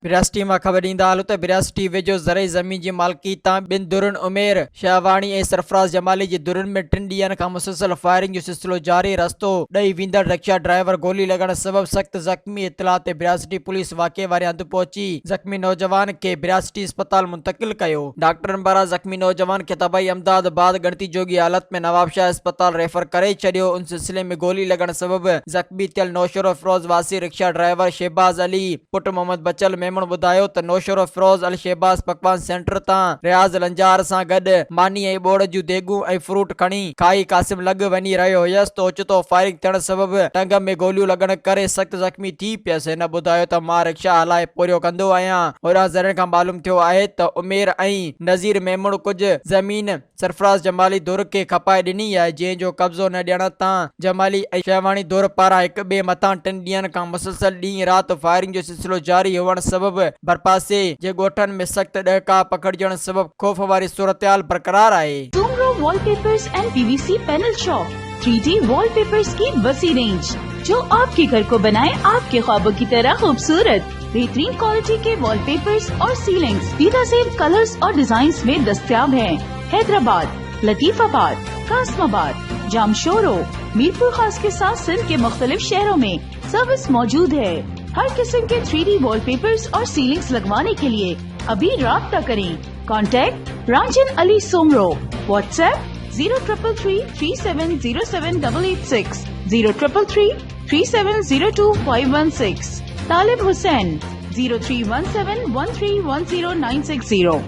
बिरासटी मां ख़बर ॾींदा हलो त बिरासटी वेझो ज़रई ज़मीन जी मालिकी तां ॿिनि धुरुनि उमेर शाहवाणी ऐं सरफराज़ जमाली जी धुरुनि में 3 ॾींहनि खां मुसलसल फायरिंग जो सिलसिलो जारी। रस्तो ॾेई वेंदड़ रिक्शा ड्राइवर गोली लॻण सबब सख़्त ज़ख़्मी। इतला ते बिरासटी पुलिस वाक़े वारे हंधि पहुची ज़ख़्मी नौजवान खे बिरासटी अस्पताल मुंतकिल कयो। डॉक्टरनि पारां ज़ख़्मी नौजवान खे तबाही अमदाद बाद गणती जोगी हालत में नवाबशाह अस्पताल रेफर करे छॾियो। उन सिलसिले में गोली लॻण सबब ज़ख़्मी थियल नौशरो फिरोज़ वासी रिक्शा ड्राइवर शहबाज अली पुट मोहम्मद बचल मेमण ॿुधायो त नौशरो फिरोज़ अल शहबाज पकवान सेंटर तां रियाज़ लंजार सां गॾु मानी ऐं बोड़ जूं देगूं ऐं फ्रूट खणी खाई कासिम लॻ वञी रहियो हुयसि त ओचितो फायरिंग थियण सबब टंग में गोलियूं लॻण करे सख़्त ज़ख़्मी थी पियसि। हिन ॿुधायो त मां रिक्शा हलाए पोरियो कंदो आहियां। होॾां ज़रनि खां मालूम थियो आहे त उमेर ऐं नज़ीर मेमण कुझु ज़मीन सरफराज़ जमाली धुर खे खपाए ॾिनी आहे, जंहिंजो कब्ज़ो न ॾियण तां जमाली ऐं शाहवाणी धुर पारां हिक ॿिए मथां 3 ॾींहनि खां मुसलसल ॾींहुं राति फायरिंग जो सिलसिलो जारी हुअण सबब बरपासे जे ॻोठनि में सख़्त ॾहका पकड़जण सबब खौफ़ वारी सूरतहाल बरक़रार आहे। Soomro wallpapers and PVC panel shop 3D wallpapers की वसी रेंज जो आपके घर को बनाए आपके ख्वाबों की तरह खूबसूरत। बेहतरीन क्वालिटी के वॉलपेपर्स और सीलिंग्स बेहतरीन कलर्स और डिजाइन्स में दस्तयाब हैं। हैदराबाद, लतीफाबाद, कासमाबाद, जामशोरो, मीरपुर खास के साथ सिंध के मुख्तलिफ शहरों में सर्विस मौजूद है। हर किस्म के 3D वॉलपेपर्स और सीलिंग्स लगवाने के लिए अभी राब्ता करें। कॉन्टैक्ट रंजन अली सोमरो। व्हाट्सएप 0333370786 03333702 तालिब हुसैन 0317131096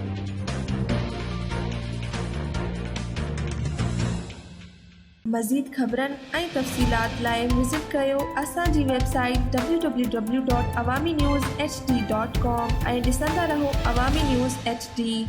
मज़ीद ख़बरनि ऐं तफ़सीलात लाइ विज़िट कयो असांजी वेबसाइट www.awamiNewsHD.com ऐं ॾिसंदा रहो अवामी न्यूज़ HD।